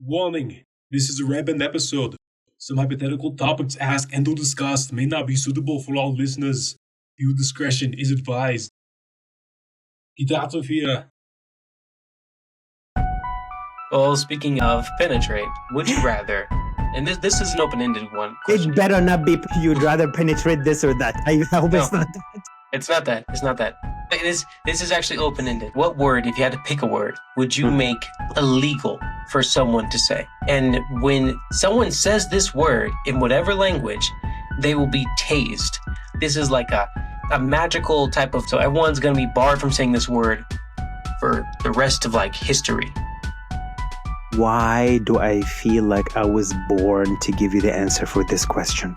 Warning: this is a random episode. Some hypothetical topics asked and or discussed may not be suitable for all listeners. Viewer discretion is advised. Get out of here. Well, speaking of penetrate, would you rather? And this is an open-ended one. It better not be you'd rather penetrate this or that. I hope it's not that. It's not that. It's not that. This is actually open-ended. What word, if you had to pick a word, would you make illegal for someone to say? And when someone says this word in whatever language, they will be tased. This is like a magical type of... So everyone's going to be barred from saying this word for the rest of history. Why do I feel like I was born to give you the answer for this question?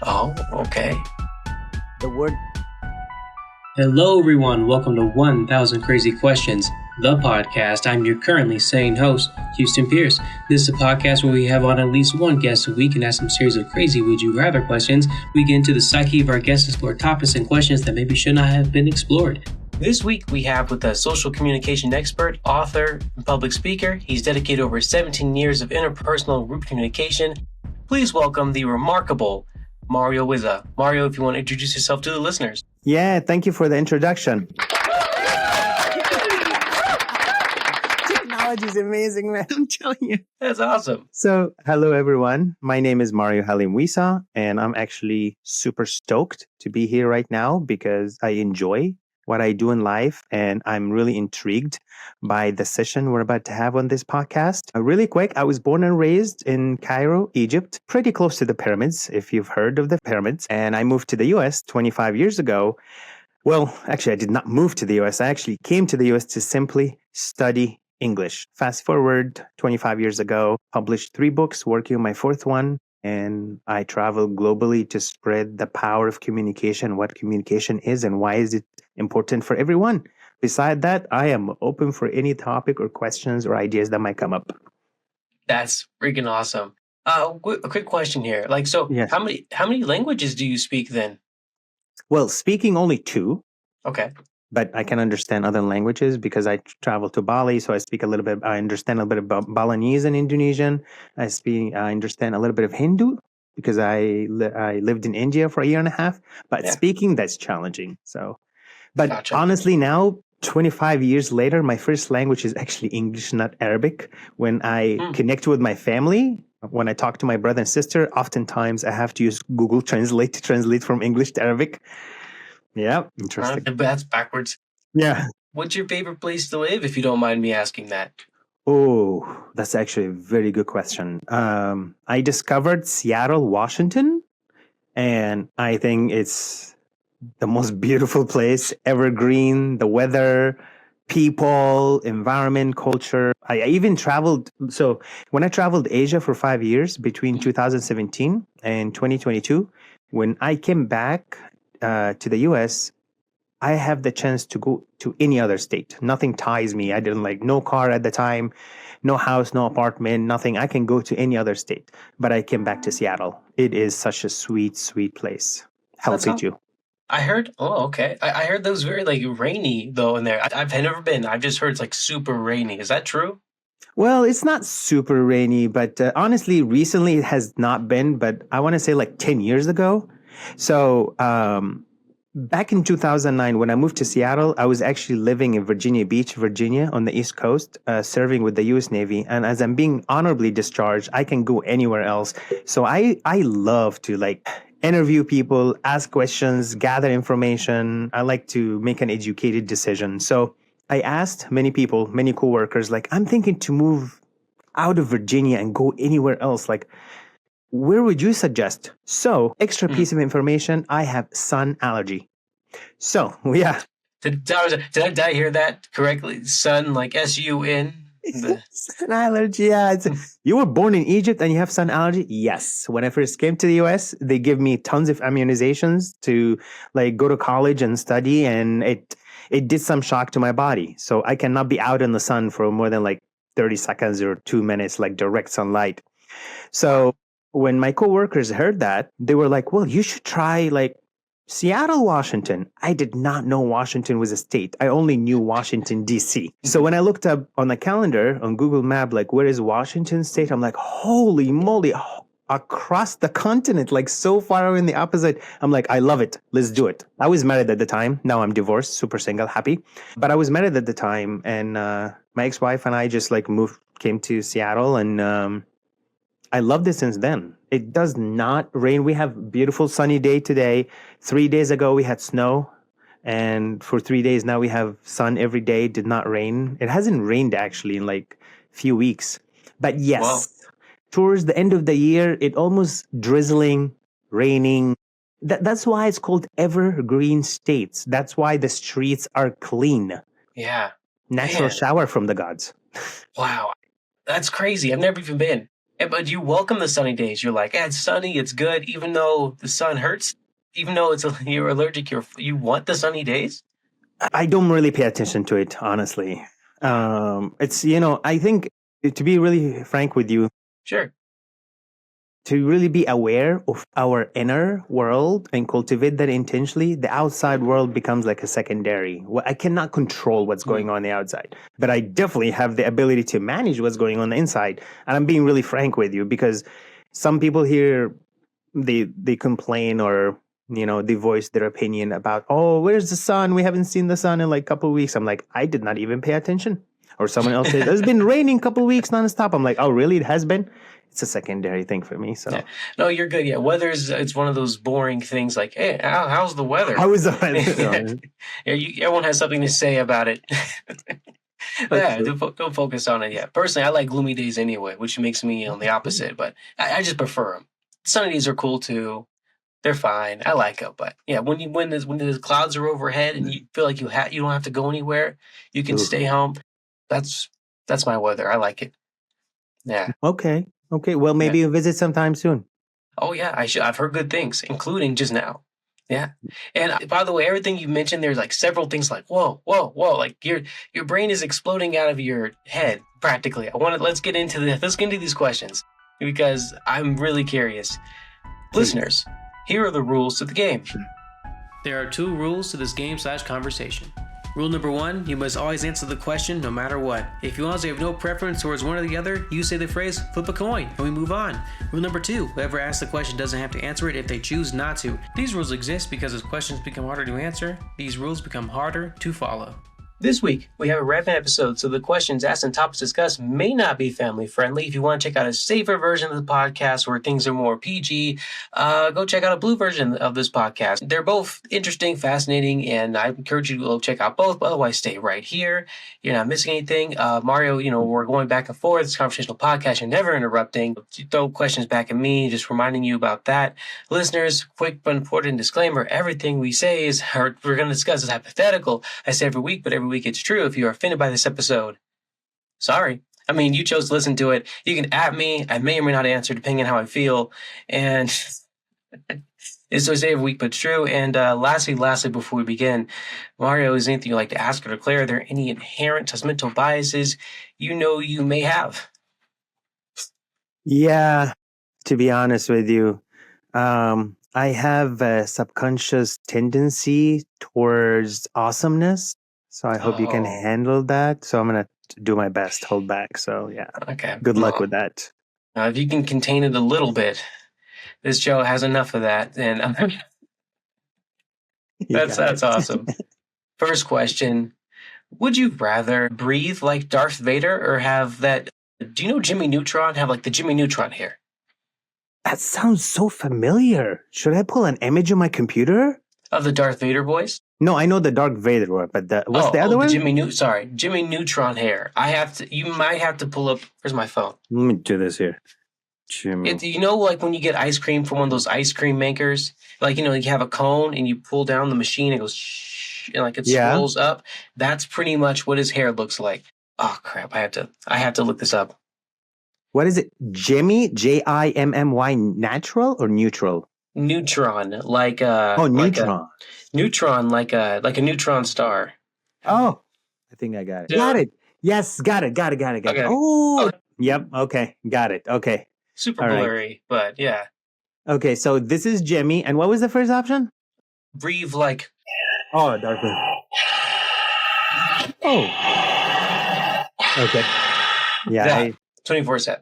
Oh, okay. The word... Hello, everyone. Welcome to 1000 Crazy Questions, the podcast. I'm your currently sane host, Houston Pierce. This is a podcast where we have on at least one guest a week and ask some series of crazy would you rather questions. We get into the psyche of our guests, explore topics and questions that maybe should not have been explored. This week, we have with us social communication expert, author, and public speaker. He's dedicated over 17 years of interpersonal group communication. Please welcome the remarkable Mario Wissa. Mario, if you want to introduce yourself to the listeners. Yeah, thank you for the introduction. Technology is amazing, man. I'm telling you. That's awesome. So, hello, everyone. My name is Mario Wissa, and I'm actually super stoked to be here right now because I enjoy what I do in life, and I'm really intrigued by the session we're about to have on this podcast. Really quick, I was born and raised in Cairo, Egypt, pretty close to the pyramids, if you've heard of the pyramids, and I moved to the US 25 years ago. Well, actually, I did not move to the US. I actually came to the US to simply study English. Fast forward 25 years ago, published 3 books, working on my 4th one. And I travel globally to spread the power of communication, what communication is and why is it important for everyone. Beside that, I am open for any topic or questions or ideas that might come up. That's freaking awesome. A quick question here. Yes. How many languages do you speak then? Well, speaking only 2. Okay. But I can understand other languages because I travel to Bali, so I understand a little bit about Balinese and Indonesian. I understand a little bit of Hindu because I lived in India for a year and a half. But speaking, that's challenging. But Gotcha. Honestly, now 25 years later, my first language is actually English, not Arabic. When I connect with my family, when I talk to my brother and sister, oftentimes I have to use Google Translate to translate from English to Arabic. Yeah, interesting. That's backwards. Yeah. What's your favorite place to live, if you don't mind me asking that? Oh, that's actually a very good question. I discovered Seattle, Washington, and I think it's the most beautiful place, evergreen, the weather, people, environment, culture. I even traveled. So when I traveled Asia for 5 years between 2017 and 2022, when I came back to the US, I have the chance to go to any other state. Nothing ties me. I didn't no car at the time, no house, no apartment, nothing. I can go to any other state. But I came back to Seattle. It is such a sweet, sweet place. Healthy too. I heard, okay. I heard that was very rainy though in there. I've never been. I've just heard it's super rainy. Is that true? Well, it's not super rainy, but honestly, recently it has not been, but I want to say 10 years ago. So back in 2009, when I moved to Seattle, I was actually living in Virginia Beach, Virginia, on the East Coast, serving with the U.S. Navy. And as I'm being honorably discharged, I can go anywhere else. So I love to interview people, ask questions, gather information. I like to make an educated decision. So I asked many people, many coworkers, I'm thinking to move out of Virginia and go anywhere else. Where would you suggest? So, extra piece of information, I have sun allergy. So, yeah. Did I hear that correctly? Sun, S-U-N? Sun allergy, yeah. You were born in Egypt and you have sun allergy? Yes. When I first came to the US, they give me tons of immunizations to go to college and study, and it did some shock to my body. So, I cannot be out in the sun for more than 30 seconds or 2 minutes, direct sunlight. So, when my coworkers heard that, they were like, well, you should try Seattle, Washington. I did not know Washington was a state. I only knew Washington, D.C. So when I looked up on the calendar on Google Map, like, where is Washington state? I'm like, holy moly, across the continent, like so far away in the opposite. I'm like, I love it. Let's do it. I was married at the time. Now I'm divorced, super single, happy. But I was married at the time, and my ex-wife and I just like came to Seattle, and I loved it since then. It does not rain. We have a beautiful sunny day today. 3 days ago, we had snow. And for 3 days now, we have sun every day. Did not rain. It hasn't rained actually in like a few weeks. But yes, Wow. towards the end of the year, it almost drizzling, raining. That's why it's called evergreen states. That's why the streets are clean. Yeah. Natural Man. shower from the gods. Wow. That's crazy. I've never even been. But you welcome the sunny days. You're like, it's sunny, it's good, even though the sun hurts, even though you're allergic, you want the sunny days? I don't really pay attention to it, honestly. It's, I think, to be really frank with you, Sure. to really be aware of our inner world and cultivate that intentionally, the outside world becomes like a secondary. I cannot control what's going on the outside, but I definitely have the ability to manage what's going on the inside. And I'm being really frank with you because some people here, they complain or, they voice their opinion about, oh, where's the sun? We haven't seen the sun in like a couple of weeks. I'm like, I did not even pay attention. Or someone else says, it's been raining a couple of weeks nonstop. I'm like, oh, really? It has been? It's a secondary thing for me. So, Yeah. No, you're good. Yeah, it's one of those boring things. Like, hey, how's the weather? how is the weather? Yeah, everyone has something to say about it. Yeah, don't focus on it. Yeah, personally, I like gloomy days anyway, which makes me on the opposite. But I just prefer them. Sunny days are cool too. They're fine. I like them. But yeah, when the clouds are overhead and you feel like you don't have to go anywhere, you can stay home. That's my weather. I like it. Yeah. Okay. Well, maybe you'll visit sometime soon. Oh yeah, I've heard good things, including just now. Yeah. And by the way, everything you mentioned, there's like several things like whoa, like your brain is exploding out of your head practically. Let's get into these questions because I'm really curious. Listeners, here are the rules to the game. There are 2 rules to this game/conversation. Rule number 1, you must always answer the question no matter what. If you honestly have no preference towards one or the other, you say the phrase, flip a coin, and we move on. Rule number 2, whoever asks the question doesn't have to answer it if they choose not to. These rules exist because as questions become harder to answer, these rules become harder to follow. This week, we have a random episode, so the questions asked and topics discussed may not be family friendly. If you want to check out a safer version of the podcast where things are more PG, go check out a blue version of this podcast. They're both interesting, fascinating, and I encourage you to go check out both, but otherwise stay right here. You're not missing anything. Mario, we're going back and forth. It's a conversational podcast. You're never interrupting. You throw questions back at me, just reminding you about that. Listeners, quick but important disclaimer. Everything we say we're going to discuss is hypothetical. I say every week, but every week it's true. If you are offended by this episode, sorry. I mean, you chose to listen to it. You can at me. I may or may not answer depending on how I feel. And it's what I say every week, but it's true. And lastly, before we begin, Mario, is anything you'd like to ask or declare? Are there any inherent judgmental biases you may have? Yeah, to be honest with you, I have a subconscious tendency towards awesomeness. So I hope you can handle that. So I'm going to do my best, hold back. So yeah. Okay. Good luck with that. If you can contain it a little bit, this show has enough of that. And that's awesome. First question. Would you rather breathe like Darth Vader or have that? Do you know Jimmy Neutron? Have like the Jimmy Neutron hair? That sounds so familiar. Should I pull an image on my computer? Of the Darth Vader voice? No, I know the Darth Vader one, but what's the other one? Jimmy Neutron hair. You might have to pull up. Where's my phone? Let me do this here. Jimmy. Like when you get ice cream from one of those ice cream makers, like, you have a cone and you pull down the machine, it goes shh, and like it swirls up. That's pretty much what his hair looks like. Oh crap! I have to look this up. What is it? Jimmy? Jimmy natural or neutral? Neutron, like neutron. Neutron, like a neutron star. Oh, I think I got it. Got it. Yes, got it. Okay. Oh, yep. Okay, got it. Okay. Super blurry, but yeah. Okay, so this is Jimmy, and what was the first option? breathe like. Oh, Darkwing. Oh. Okay. Yeah, That 24/7.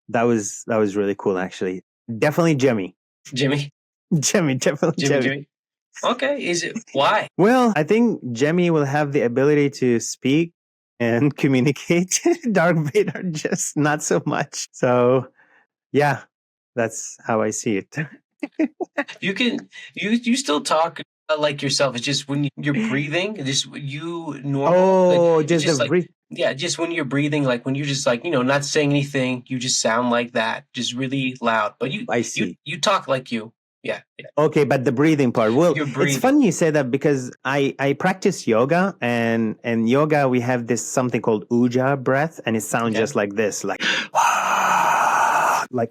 that was really cool actually. Definitely Jimmy. Jimmy. Definitely Jimmy. Okay, is it why? Well, I think Jemmy will have the ability to speak and communicate. Dark Vader just not so much. So, yeah, that's how I see it. You still talk like yourself. It's just when you're breathing, just you normal. Oh, like, just the breathe. Yeah, just when you're breathing, like when you're just like not saying anything, you just sound like that, just really loud. But I see. You talk like you. Yeah. Okay, but the breathing part. Well, You're breathing. it's funny you say that because I practice yoga and yoga we have this something called Ujjayi breath and it sounds just like this, like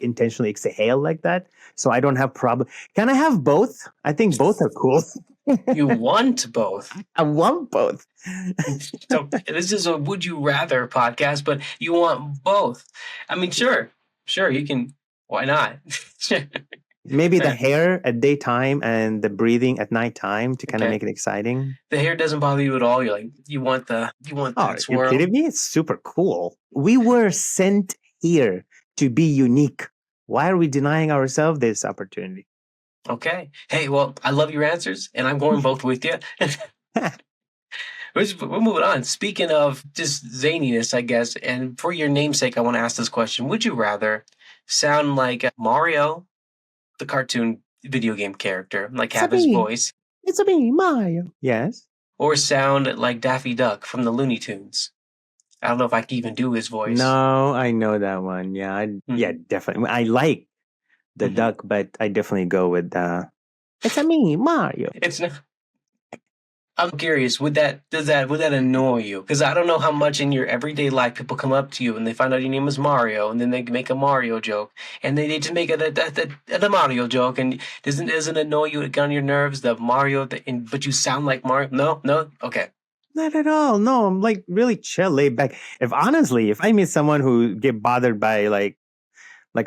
intentionally exhale like that. So I don't have problem. Can I have both? I think both are cool. You want both. I want both. So this is a would you rather podcast, but you want both. I mean, sure, you can. Why not? Maybe the hair at daytime and the breathing at nighttime to kind of make it exciting. The hair doesn't bother you at all. You're like, you want that swirl. You're kidding me? It's super cool. We were sent here to be unique. Why are we denying ourselves this opportunity? Okay. Hey, well, I love your answers, and I'm going both with you. We're moving on. Speaking of just zaniness, I guess, and for your namesake, I want to ask this question. Would you rather sound like Mario, the cartoon video game character, like have his voice? It's a me, Mario. Yes. Or sound like Daffy Duck from the Looney Tunes? I don't know if I can even do his voice. No, I know that one. Yeah, yeah, definitely. I like the duck, but I definitely go with it's a me, Mario. It's not. I'm curious, would that annoy you? Because I don't know how much in your everyday life people come up to you and they find out your name is Mario, and then they make a Mario joke, and they just make the Mario joke, and doesn't it annoy you? It get on your nerves, the Mario, but you sound like Mario. No, okay. Not at all. No, I'm like really chill, laid back. If I meet someone who get bothered by like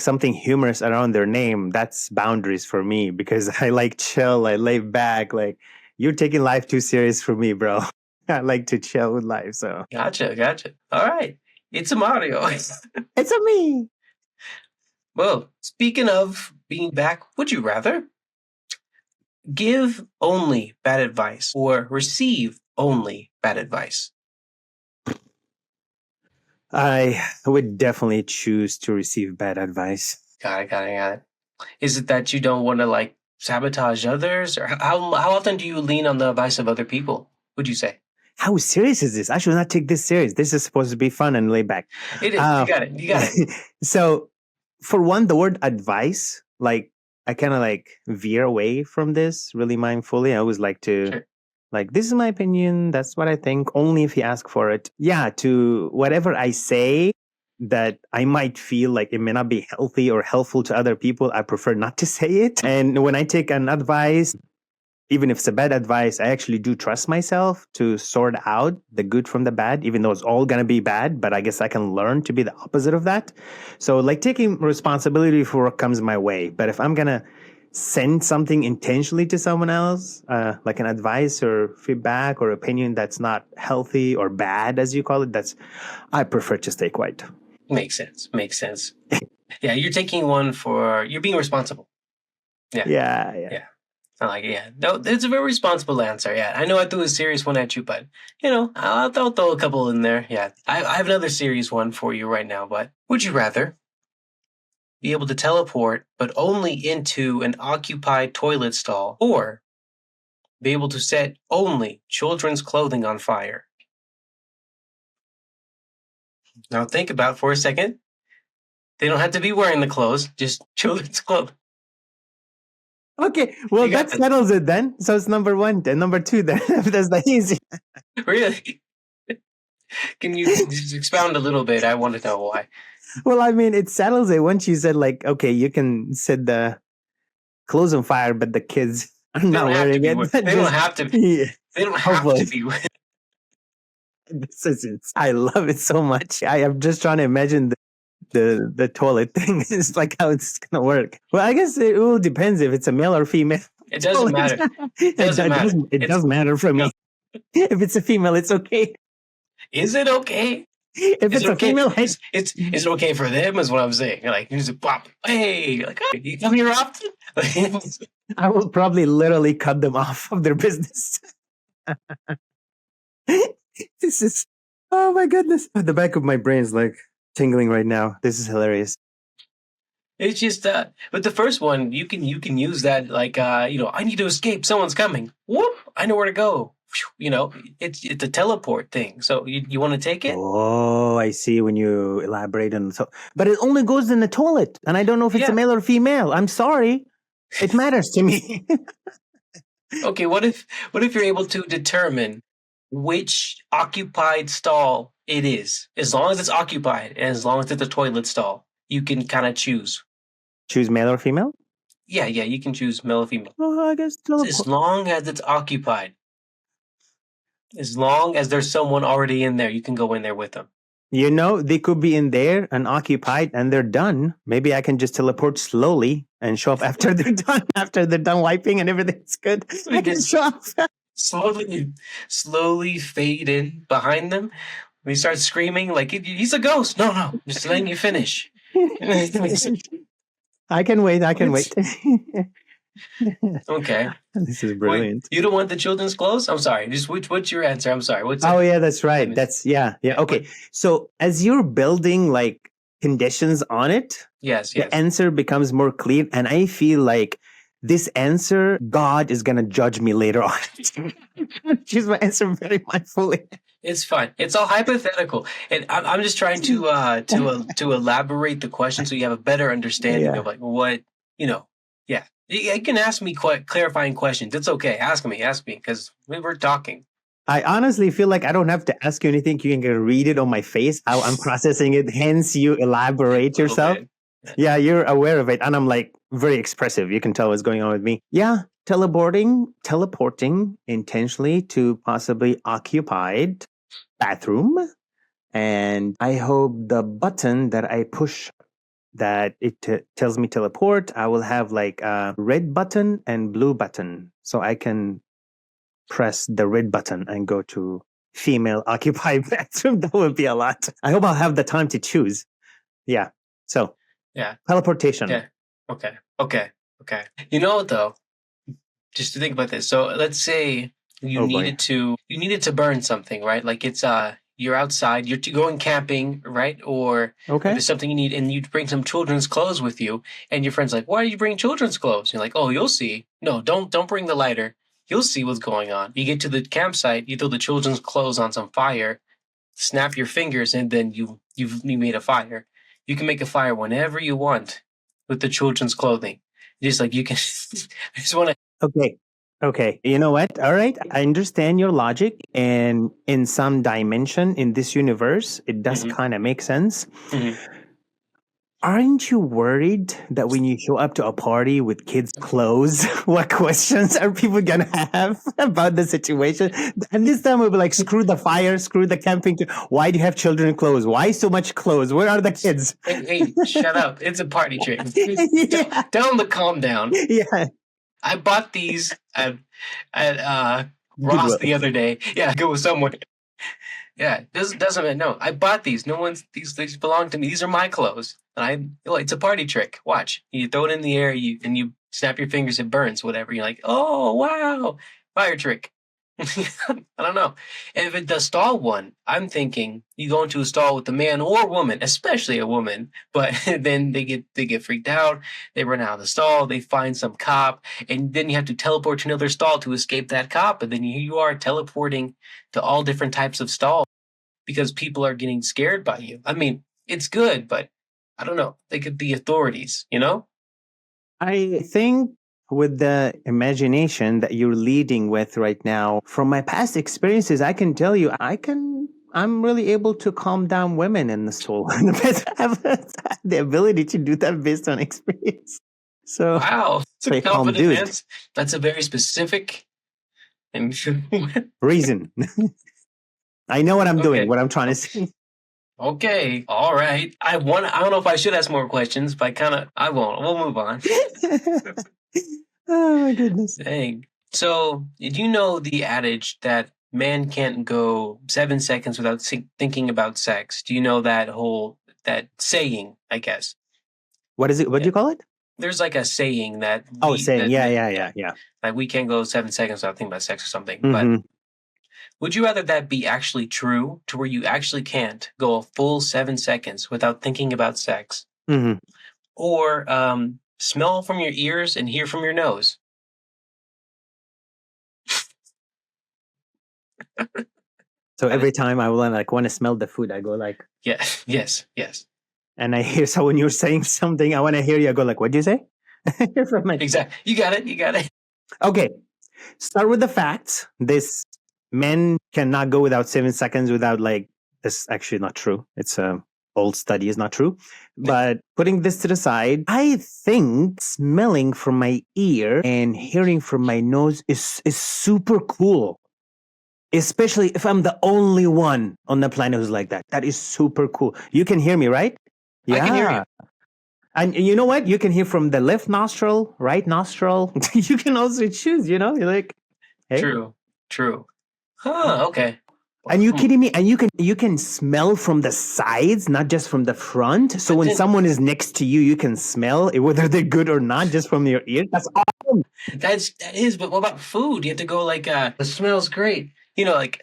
something humorous around their name, that's boundaries for me because I like chill, I lay back. Like you're taking life too serious for me, bro. I like to chill with life. So gotcha. All right, it's a Mario. It's a me. Well, speaking of being back, would you rather give only bad advice or receive only bad advice? I would definitely choose to receive bad advice. Got it. Is it that you don't want to like sabotage others, or how often do you lean on the advice of other people? Would you say? How serious is this? I should not take this serious. This is supposed to be fun and laid back. It is. You got it. So, for one, the word advice, like I kind of like veer away from this really mindfully. I always like to. Like, this is my opinion. That's what I think. Only if you ask for it. Yeah, to whatever I say that I might feel like it may not be healthy or helpful to other people, I prefer not to say it. And when I take an advice, even if it's a bad advice, I actually do trust myself to sort out the good from the bad, even though it's all going to be bad. But I guess I can learn to be the opposite of that. So, like, taking responsibility for what comes my way. But if I'm going to send something intentionally to someone else, like an advice or feedback or opinion that's not healthy or bad, as you call it, I prefer to stay quiet. Makes sense. Yeah, you're taking one you're being responsible. Yeah. I like it. Yeah, no, it's a very responsible answer. Yeah, I know I threw a serious one at you, but I'll throw a couple in there. Yeah, I have another serious one for you right now. But would you rather be able to teleport, but only into an occupied toilet stall, or be able to set only children's clothing on fire? Now think about it for a second. They don't have to be wearing the clothes, just children's clothing. Okay, well, that settles it then. So it's number one, then number two, then. That's the easy. Really? Can you just expound a little bit? I want to know why. Well, I mean, it settles it once you said, like, okay, you can set the clothes on fire, but the kids are not wearing it. They don't have to be. They don't have to be. I love it so much. I am just trying to imagine the toilet thing. It's like how it's going to work. Well, I guess it all depends if it's a male or female. It doesn't matter. It doesn't matter. It does matter for me. If it's a female, it's okay. Is it okay? If it's a female, is it okay for them? Is what I'm saying. You're like, you just pop. Hey, like, oh, you come here often? I will probably literally cut them off of their business. This is, oh my goodness. The back of my brain is like tingling right now. This is hilarious. It's just, but the first one, you can use that like, I need to escape. Someone's coming. Whoop! I know where to go. It's a teleport thing. So you want to take it? Oh, I see. When you elaborate on so, but it only goes in the toilet, and I don't know if it's a male or female. I'm sorry. It matters to me. Okay, what if you're able to determine which occupied stall it is? As long as it's occupied and as long as it's a toilet stall, you can kind of choose. Choose male or female? Yeah, you can choose male or female. Oh, I guess as long as it's occupied. As long as there's someone already in there, you can go in there with them. They could be in there and occupied and they're done. Maybe I can just teleport slowly and show up after they're done. After they're done wiping and everything's good, I can show up. Slowly fade in behind them. We start screaming like he's a ghost. No, just letting you finish. I can wait. Okay. This is brilliant. Wait, you don't want the children's clothes? I'm sorry. Just what's your answer? I'm sorry. Yeah, that's right. That's yeah. Okay. So as you're building like conditions on it, yes. The answer becomes more clear. And I feel like this answer, God is gonna judge me later on. Choose my answer very mindfully. It's fine. It's all hypothetical, and I'm just trying to elaborate the question so you have a better understanding of like what Yeah, you can ask me clarifying questions. It's okay. Ask me, because we were talking. I honestly feel like I don't have to ask you anything. You can read it on my face, how I'm processing it. Hence, you elaborate yourself. Okay. Yeah, you're aware of it. And I'm like very expressive. You can tell what's going on with me. Yeah, teleporting intentionally to possibly occupied bathroom. And I hope the button that I push that it tells me teleport, I will have like a red button and blue button. So I can press the red button and go to female occupied bathroom. That would be a lot. I hope I'll have the time to choose. Yeah. So teleportation. Yeah. Okay. Though, just to think about this. So let's say you needed to burn something, right? Like it's you're outside, you're going camping, right? Or there's something you need, and you bring some children's clothes with you, and your friend's like, "Why are you bringing children's clothes?" You're like, "Oh, you'll see." No, don't bring the lighter. You'll see what's going on. You get to the campsite, you throw the children's clothes on some fire, snap your fingers, and then you made a fire. You can make a fire whenever you want with the children's clothing. Just like you can. I just want to. Okay. You know what? All right. I understand your logic. And in some dimension in this universe, it does kind of make sense. Mm-hmm. Aren't you worried that when you show up to a party with kids' clothes, what questions are people going to have about the situation? And this time we'll be like, screw the fire, screw the camping. Why do you have children clothes? Why so much clothes? Where are the kids? Hey, shut up. It's a party trick. Tell them to calm down. Yeah. I bought these at Ross the other day. Yeah, go somewhere. Yeah, doesn't no. I bought these. These belong to me. These are my clothes. And it's a party trick. Watch. You throw it in the air, and you snap your fingers, it burns, whatever. You're like, oh wow, fire trick. I don't know. If it's the stall one, I'm thinking you go into a stall with a man or a woman, especially a woman, but then they get freaked out, they run out of the stall, they find some cop, and then you have to teleport to another stall to escape that cop, and then you are teleporting to all different types of stalls because people are getting scared by you. I mean, it's good, but I don't know. They could be authorities, I think with the imagination that you're leading with right now, from my past experiences, I can tell you, I'm really able to calm down women in the stall. I have the ability to do that based on experience. So, wow, it's a confident answer. That's a very specific reason. I know what I'm doing, what I'm trying to say. Okay, all right. I don't know if I should ask more questions, but I won't. We'll move on. Oh my goodness. Dang. So, did you know the adage that man can't go 7 seconds without thinking about sex? Do you know that saying, I guess? What is it? What do Yeah. you call it? There's like a saying that Saying. that Yeah. like we can't go 7 seconds without thinking about sex or something. Mm-hmm. But would you rather that be actually true, to where you actually can't go a full 7 seconds without thinking about sex, Mm-hmm. or smell from your ears and hear from your nose? So every time I will want to smell the food, I go like, yes. and I hear. So when you're saying something, I want to hear you. I go like, what do you say? Exactly. You got it. Okay. Start with the facts. This men cannot go without 7 seconds without this. Actually, not true. It's a old study is not true. But putting this to the side, I think smelling from my ear and hearing from my nose is super cool. Especially if I'm the only one on the planet who's like that. That is super cool. You can hear me, right? Yeah. I can hear you. And you know what? You can hear from the left nostril, right nostril. You can also choose, you're like, hey. True. Huh, okay. And you kidding me? And you can smell from the sides, not just from the front. So when someone is next to you, you can smell whether they're good or not just from your ear. That's awesome. That is, but what about food? You have to go like, it smells great. But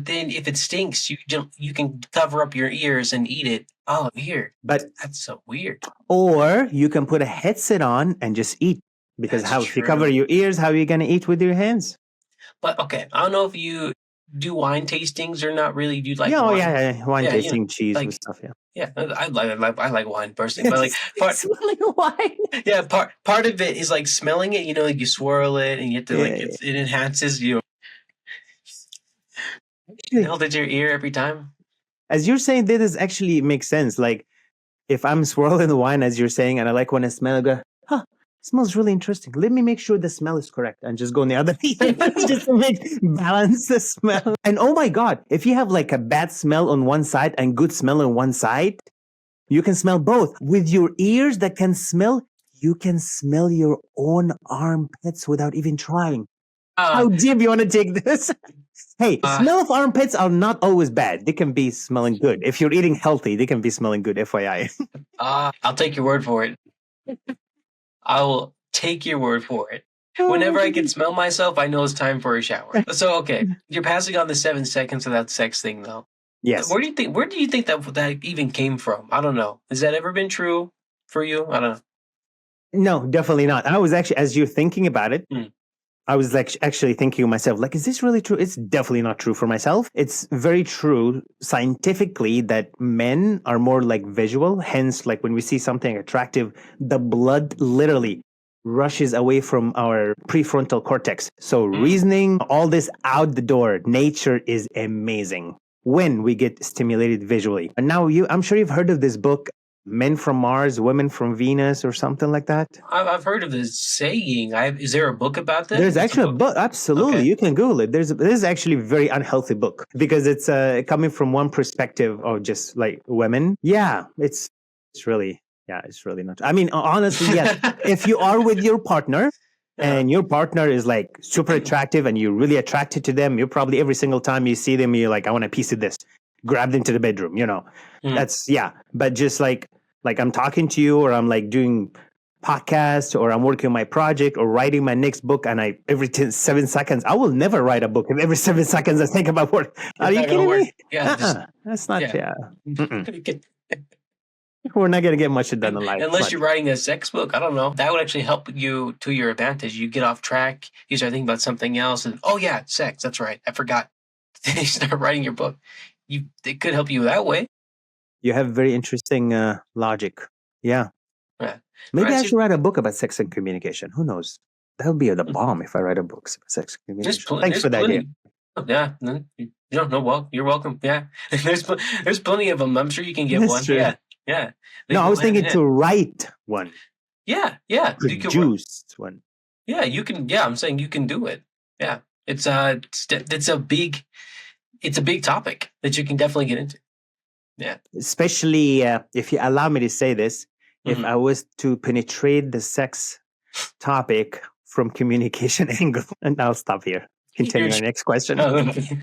then if it stinks, you can cover up your ears and eat it. Oh, weird. But that's so weird. Or you can put a headset on and just eat. Because if you cover your ears, how are you going to eat with your hands? But okay, I don't know if you do wine tastings or not really. Do you like wine? Yeah. Wine tasting, cheese and stuff, Yeah, I like wine personally, but smelling wine. Yeah, part of it is like smelling it. Like you swirl it and you have to it enhances you. Held at your ear every time. As you're saying, this actually makes sense. Like if I'm swirling the wine, as you're saying, and I like when I smell, I go, it smells really interesting. Let me make sure the smell is correct and just go on the other ear just to balance the smell. And oh my God, if you have like a bad smell on one side and good smell on one side, you can smell both. With your ears that can smell, you can smell your own armpits without even trying. How deep you want to take this? Hey, smell of armpits are not always bad. They can be smelling good. If you're eating healthy, they can be smelling good, FYI. I'll take your word for it. I will take your word for it. Whenever I can smell myself, I know it's time for a shower. So, okay, you're passing on the 7 seconds of that sex thing, though. Yes. Where do you think that even came from? I don't know. Has that ever been true for you? I don't know. No, definitely not. I was actually, as you're thinking about it, I was actually thinking to myself, is this really true? It's definitely not true for myself. It's very true scientifically that men are more visual. Hence, when we see something attractive, the blood literally rushes away from our prefrontal cortex. So reasoning, all this out the door. Nature is amazing when we get stimulated visually. And now I'm sure you've heard of this book, Men from Mars, Women from Venus, or something like that. I've heard of this saying. Is there a book about that? There's actually a book. Absolutely. Okay. You can Google it. This is actually a very unhealthy book because it's coming from one perspective of just women. Yeah, it's really not. I mean, honestly, yes. If you are with your partner and your partner is super attractive and you're really attracted to them, you're probably every single time you see them, you're like, I want a piece of this. Grab them to the bedroom, That's, But just I'm talking to you or I'm doing podcast or I'm working on my project or writing my next book and every 7 seconds, I will never write a book. And every 7 seconds I think about work. Are you kidding me? Yeah. That's not, We're not going to get much done in life. Unless you're writing a sex book. I don't know. That would actually help you to your advantage. You get off track. You start thinking about something else. And, sex. That's right. I forgot. Then you start writing your book. It could help you that way. You have very interesting logic. Yeah. Maybe I should write a book about sex and communication. Who knows? That would be the bomb if I write a book about sex and communication. Thanks for that idea. Yeah. You're welcome. Yeah. There's plenty of them. I'm sure you can get one. True. Yeah. No, I was thinking to write one. Yeah. Produce one. Yeah, you can. Yeah, I'm saying you can do it. Yeah. It's a big topic that you can definitely get into. Yeah. Especially if you allow me to say this, if I was to penetrate the sex topic from communication angle. And I'll stop here. Continue our next question.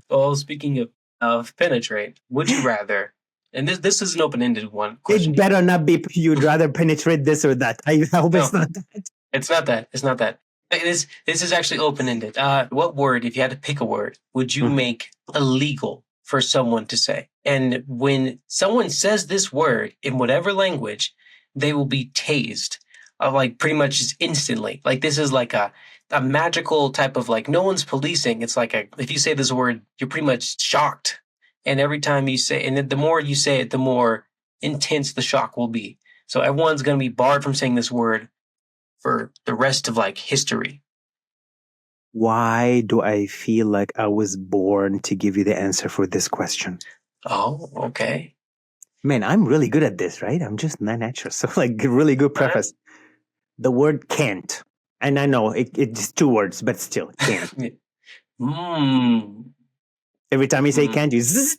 Well, speaking of penetrate, would you rather? And this is an open-ended one question. It better not be you'd rather penetrate this or that. I hope No. it's not that. It's not that. It's not that. This is actually open-ended. What word, if you had to pick a word, would you make illegal for someone to say? And when someone says this word in whatever language, they will be tased, like pretty much just instantly. Like this is like a magical type of like no one's policing. It's like if you say this word, you're pretty much shocked. And every time you say, and the more you say it, the more intense the shock will be. So everyone's going to be barred from saying this word for the rest of like history. Why do I feel like I was born to give you the answer for this question? Oh, okay. Man, I'm really good at this, right? I'm just not natural. So like really good preface. The word can't. And I know it's two words, but still can't. Every time you say can't, you zzz.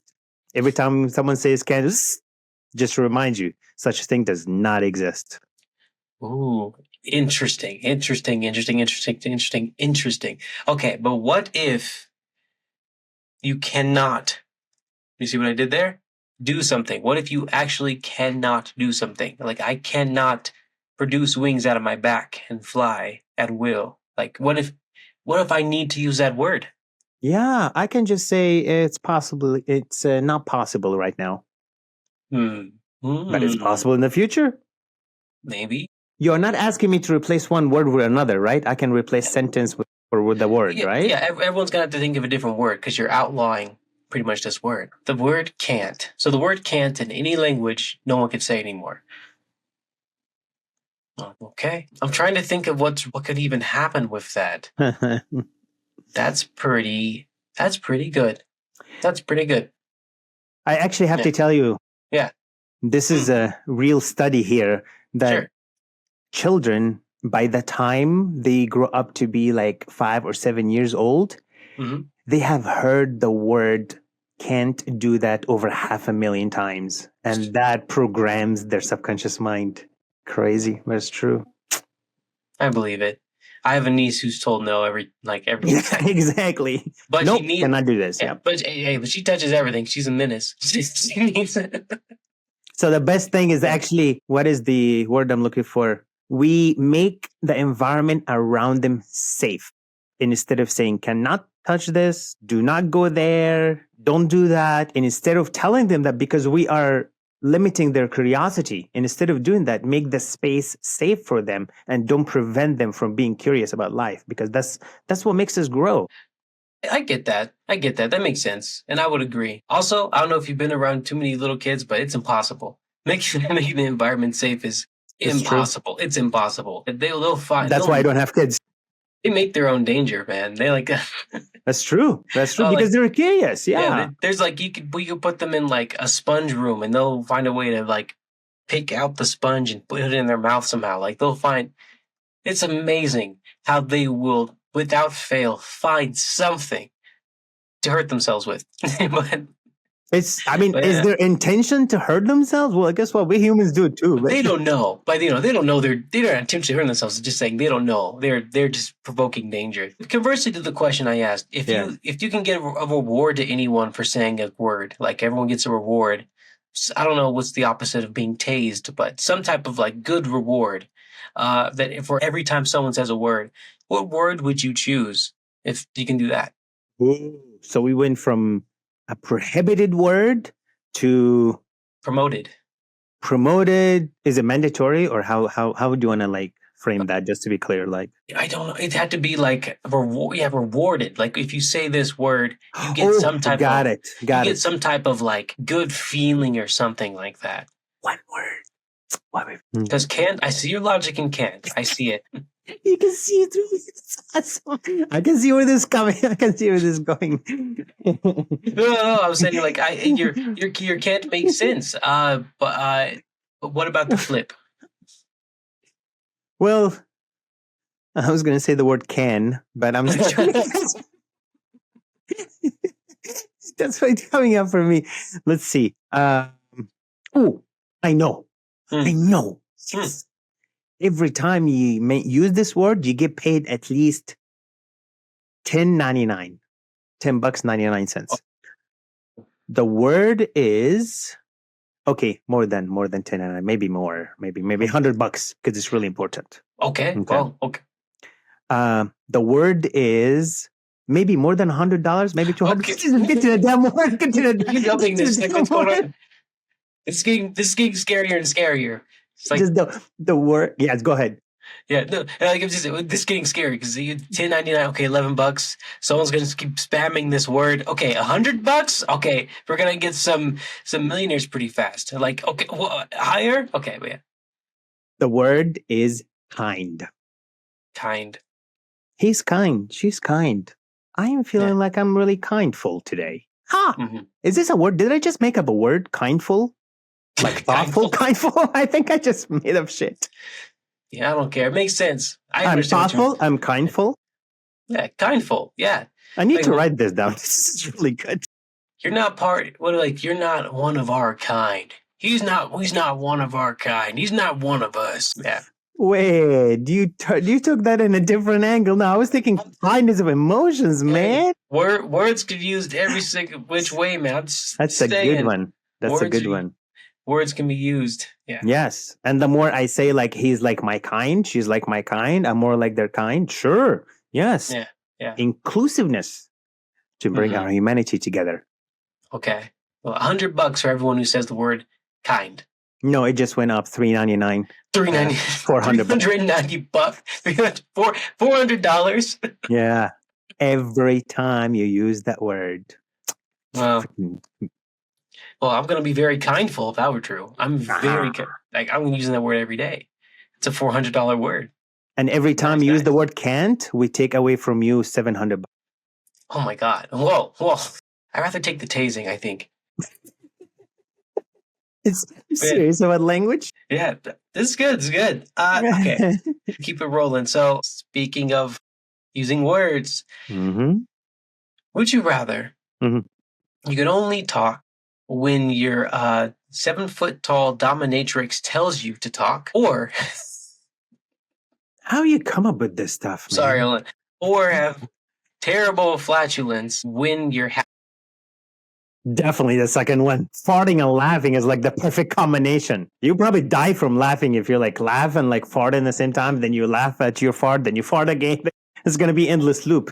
Every time someone says can't, zzz, just to remind you, such a thing does not exist. Ooh, interesting. Okay, but what if you cannot, you see what I did there? Do something. What if you actually cannot do something? Like I cannot produce wings out of my back and fly at will. Like what if I need to use that word? Yeah, I can just say it's possible. It's not possible right now. But it's possible in the future. Maybe. You're not asking me to replace one word with another, right? I can replace sentence with the word, right? Yeah, everyone's going to have to think of a different word because you're outlawing pretty much this word. The word can't. So the word can't in any language, no one can say anymore. Okay. I'm trying to think of what could even happen with that. That's pretty good. That's pretty good. I actually have to tell you. Yeah. This is a real study here that children, by the time they grow up to be like 5 or 7 years old, they have heard the word can't do that over 500,000 times. And that programs their subconscious mind. Crazy, but it's true. I believe it. I have a niece who's told no every Yeah, exactly. But nope, she cannot do this. Yeah, but she touches everything. She's a menace. She needs it. So the best thing is actually, what is the word I'm looking for? We make the environment around them safe. Instead of saying, cannot touch this, do not go there, don't do that. And instead of telling them that, because we are limiting their curiosity, and instead of doing that, make the space safe for them and don't prevent them from being curious about life, because that's what makes us grow. I get that. That makes sense. And I would agree. Also, I don't know if you've been around too many little kids, but it's impossible. Making the environment safe is impossible. It's impossible. They'll find. That's why I don't have kids. They make their own danger, man. They like. That's true. That's true because they're curious. Yeah. There's like we could put them in like a sponge room, and they'll find a way to like pick out the sponge and put it in their mouth somehow. Like they'll find. It's amazing how they will, without fail, find something to hurt themselves with. But is their intention to hurt themselves? Well, I guess what we humans do too. But they don't know. But they don't know they're intentionally hurting themselves. They're just saying they don't know. They're just provoking danger. Conversely to the question I asked, if you can get a reward to anyone for saying a word, like everyone gets a reward. I don't know what's the opposite of being tased, but some type of like good reward. That for every time someone says a word, what word would you choose if you can do that? Ooh, so we went from a prohibited word to promoted. Promoted. Is it mandatory, or how would you want to like frame that, just to be clear? Like, I don't know. It had to be like rewarded. Like if you say this word, you get some type of some type of like good feeling or something like that. One word. Because can't, I see your logic in can't. I see it. You can see it through. It's awesome. I can see where this is coming. I can see where this is going. No. I was saying like your can't make sense. But what about the flip? Well, I was going to say the word can, but I'm not sure. That's why it's coming up for me. Let's see. I know. Yes. every time you use this word, you get paid at least $10.99. $10.99. The word is okay, more than 10.99, maybe more, maybe $100 because it's really important. Okay. Well, okay. The word is maybe more than $100, maybe $200. Okay. Get to the damn word. Get to the Jumping this. Like, what's going word. on? This is getting scarier and scarier. It's like Just the word. Yes, go ahead. yeah, no, like this is getting scary because $10.99. Okay, $11. Someone's gonna keep spamming this word. Okay, $100. Okay, we're gonna get some millionaires pretty fast. Like okay, higher. Okay, but yeah, The word is kind. kind. He's kind. She's kind. I am feeling like I'm really kindful today. Ha! Mm-hmm. Is this a word? Did I just make up a word? Kindful? Like thoughtful? Kindful? I think I just made up shit. Yeah, I don't care. It makes sense. I'm thoughtful. I'm kindful. Yeah, kindful. Yeah. I need to write this down. This is really good. You're not you're not one of our kind. He's not one of our kind. He's not one of us. Yeah. Wait, you took that in a different angle. No, I was thinking kindness of emotions, man. Words could be used every single which way, man. That's a good one. That's a good one. Words can be used. Yeah. Yes. And the more I say like he's like my kind, she's like my kind, I'm more like their kind. Sure. Yes. Yeah. Yeah. Inclusiveness to bring our humanity together. Okay. Well, $100 for everyone who says the word kind. No, it just went up $3.99. $490. $400. Yeah. Every time you use that word. Well, I'm going to be very kindful if that were true. I'm very I'm using that word every day. It's a $400 word. And every time you use the word can't, we take away from you $700. Oh my God. Whoa. I'd rather take the tasing, I think. It's serious about language? Yeah, this is good. It's good. Okay. Keep it rolling. So speaking of using words, would you rather you can only talk when your 7-foot-tall dominatrix tells you to talk, or how you come up with this stuff, man? Sorry, Ellen. Or have terrible flatulence when you're Definitely the second one. Farting and laughing is like the perfect combination. You probably die from laughing if you're like laugh and like fart in the same time, then you laugh at your fart, then you fart again. It's going to be endless loop.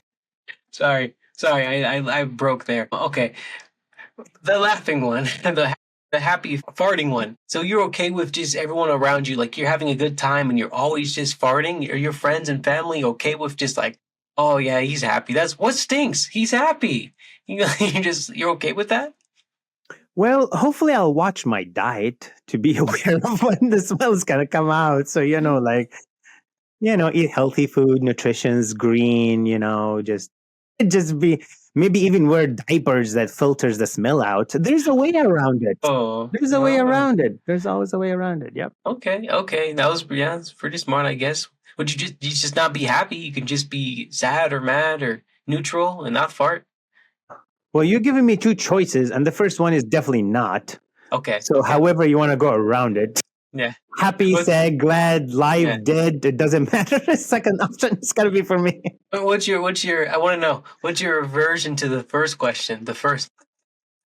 Sorry, I broke there. Okay, the laughing one, the happy farting one. So you're okay with just everyone around you, like you're having a good time and you're always just farting? Are your friends and family okay with just like, oh yeah, he's happy. That's what stinks. He's happy. You're okay with that? Well, hopefully I'll watch my diet to be aware of when the smell is going to come out. So, eat healthy food, nutrition's green, just be, maybe even wear diapers that filters the smell out. There's a way around it. There's a way around it. There's always a way around it. Yep. Okay. That's pretty smart, I guess. Would you just not be happy? You can just be sad or mad or neutral and not fart? Well, you're giving me two choices, and the first one is definitely not. Okay. So however you want to go around it. Yeah. Happy, sad, glad, live, dead, it doesn't matter. The second option is gotta be for me. What's your I want to know, what's your aversion to the first question? The first.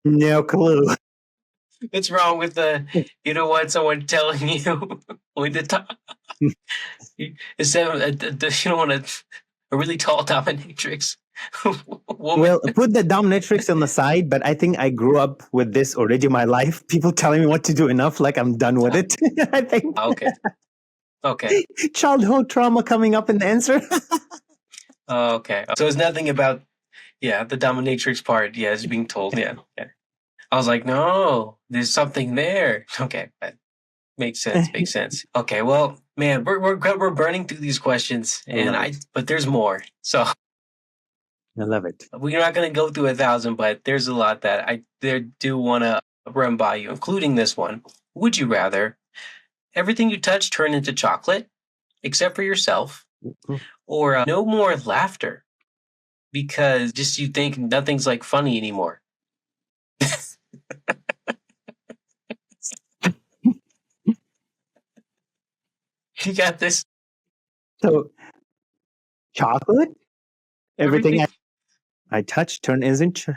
No clue. What's wrong with you don't want someone telling you when to talk? You don't want a really tall dominatrix. Well, put the dominatrix on the side, but I think I grew up with this already in my life. People telling me what to do enough, like I'm done with it. I think. Okay. Childhood trauma coming up in the answer. Okay. So it's nothing about, the dominatrix part. Yeah, it's being told. Yeah. I was like, no, there's something there. Okay. Makes sense. Okay. Well, man, we're burning through these questions, but there's more. So. I love it. We're not going to go through 1,000, but there's a lot that I do want to run by you, including this one. Would you rather everything you touch turn into chocolate, except for yourself, or no more laughter because just you think nothing's like funny anymore? You got this. So chocolate, everything Everything. I touch turns into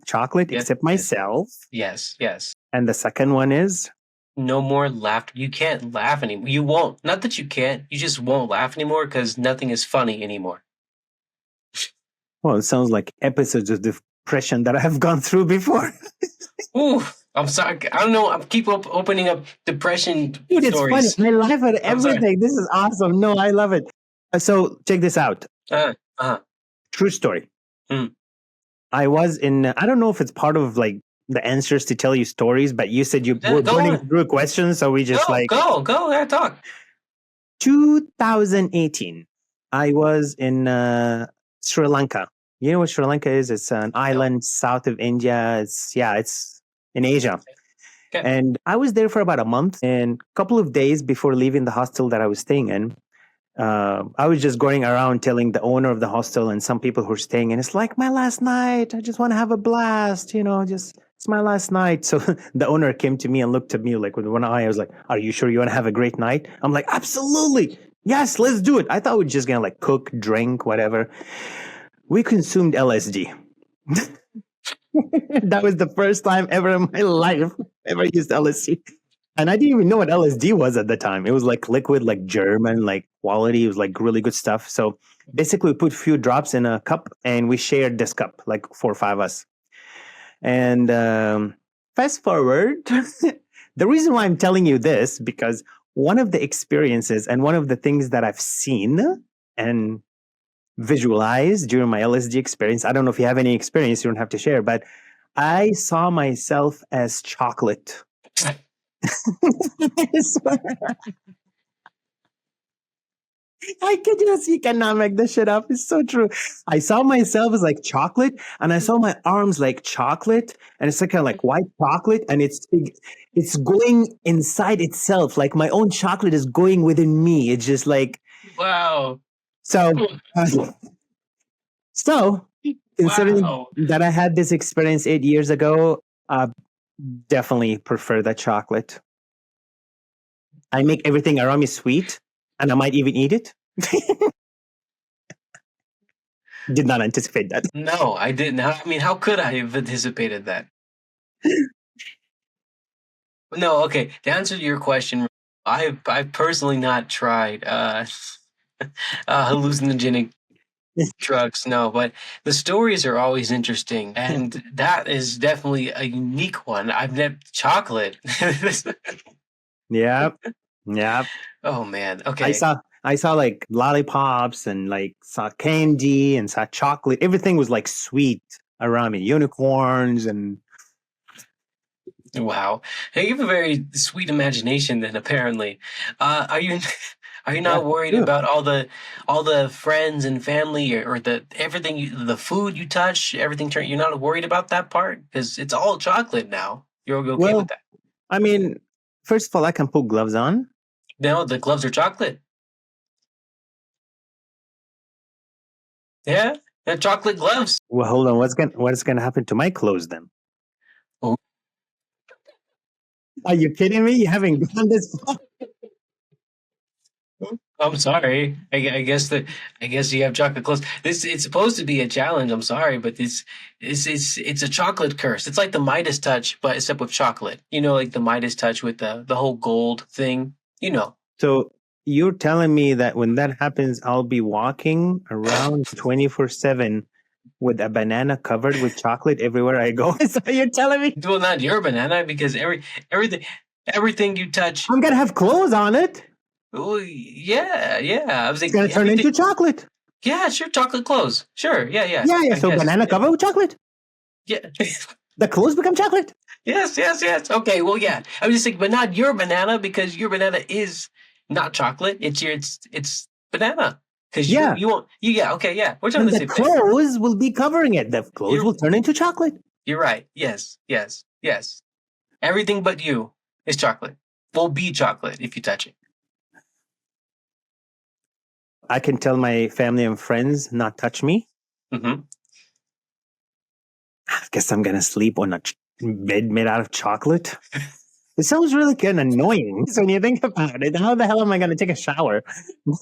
chocolate, Yes, except yes, myself. yes. And the second one is No more laughter. You can't laugh anymore. You won't. Not that you can't. You just won't laugh anymore because nothing is funny anymore. well, it sounds like episodes of depression that I have gone through before. Ooh, I'm sorry. I don't know. I keep opening up depression Dude, it's funny. stories. I laugh at I'm sorry. everything. This is awesome. No, I love it. So check this out. Uh-huh. True story. Mm. I was in, I don't know if it's part of like the answers to tell you stories, but you said you Yeah, were go burning on. through questions. So we just Go. Yeah, talk. 2018, I was in Sri Lanka. You know what Sri Lanka is? It's an island south of India. It's in Asia. Okay. And I was there for about a month. And a couple of days before leaving the hostel that I was staying in, I was just going around telling the owner of the hostel and some people who are staying, and it's like my last night. I just want to have a blast, just it's my last night. So the owner came to me and looked at me like with one eye. I was like, "Are you sure you want to have a great night?" I'm like, "Absolutely, yes, let's do it." I thought we were just gonna like cook, drink, whatever. We consumed LSD. That was the first time ever in my life ever used LSD. And I didn't even know what LSD was at the time. It was like liquid, like German, like quality. It was like really good stuff. So basically, we put a few drops in a cup and we shared this cup, like 4 or 5 of us. And fast forward, the reason why I'm telling you this, because one of the experiences and one of the things that I've seen and visualized during my LSD experience, I don't know if you have any experience, you don't have to share, but I saw myself as chocolate. I swear. You cannot make this shit up. It's so true. I saw myself as like chocolate, and I saw my arms like chocolate, and it's like kind of like white chocolate, and it's going inside itself. Like my own chocolate is going within me. It's just like Wow. so. So considering Wow. that I had this experience 8 years ago, definitely prefer the chocolate. I make everything around me sweet, and I might even eat it. Did not anticipate that. No, I didn't. I mean, how could I have anticipated that? No, okay. To answer your question, I've personally not tried hallucinogenic drugs. No, but the stories are always interesting, and that is definitely a unique one. I've never chocolate. Yep. Yep. Oh man. I Okay. saw like lollipops and like saw candy and saw chocolate. Everything was like sweet around me. Unicorns and Wow. Hey, you have a very sweet imagination then apparently. Are you are you yeah, not worried true. about all the friends and family or the everything the food you touch, everything you're not worried about that part? Because it's all chocolate now. You're okay with Well, that. I mean, first of all, I can put gloves on. No, the gloves are chocolate. Yeah. They're chocolate gloves. Well, hold on. What's gonna happen to my clothes then? Oh. Are you kidding me? You haven't gone this far. I'm sorry. I guess you have chocolate clothes. It's supposed to be a challenge. I'm sorry, but it's a chocolate curse. It's like the Midas touch, but except with chocolate. Like the Midas touch with the whole gold thing. So you're telling me that when that happens, I'll be walking around 24/7 with a banana covered with chocolate everywhere I go. So you're telling me Well, not your banana because everything you touch. I'm gonna have clothes on it? Oh yeah. I was It's like gonna turn everything. into chocolate. Yeah, sure, chocolate clothes. Sure, yeah. Yeah. I So guess. banana covered with chocolate. Yeah. The clothes become chocolate. Yes. Okay, well, yeah. I was just thinking, but not your banana because your banana is not chocolate. It's banana because Yeah. you won't. Yeah. Okay. Yeah. We're talking And the the same thing. clothes will be covering it. The clothes will turn into chocolate. You're right. Yes. Everything but you is chocolate. Will be chocolate if you touch it. I can tell my family and friends not touch me. Mm-hmm. I guess I'm gonna sleep on a bed made out of chocolate. It sounds really kind of annoying. So when you think about it, how the hell am I going to take a shower?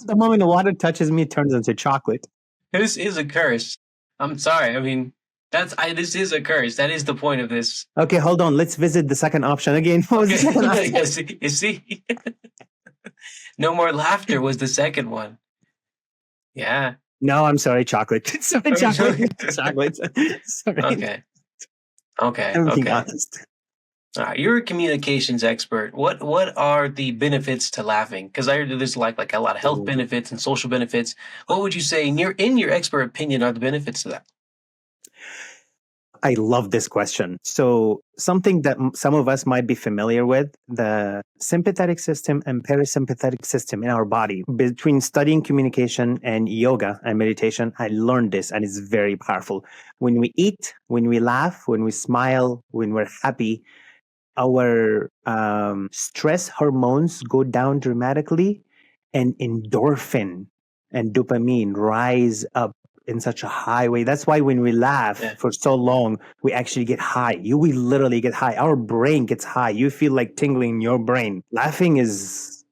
The moment the water touches me, it turns into chocolate. This is a curse. I'm sorry. I mean, this is a curse. That is the point of this. Okay, hold on. Let's visit the second option again. What was the second option? You see? No more laughter was the second one. Yeah. No, I'm sorry, chocolate. Sorry, chocolate. Chocolate. Sorry. Okay. I'm being Okay. honest. All right, you're a communications expert. What are the benefits to laughing? Because I heard there's like a lot of health benefits and social benefits. What would you say in your expert opinion are the benefits to that? I love this question. So something that some of us might be familiar with, the sympathetic system and parasympathetic system in our body. Between studying communication and yoga and meditation, I learned this and it's very powerful. When we eat, when we laugh, when we smile, when we're happy, our stress hormones go down dramatically and endorphin and dopamine rise up in such a high way. That's why when we laugh for so long, we actually get high. We literally get high. Our brain gets high. You feel like tingling in your brain. Laughing is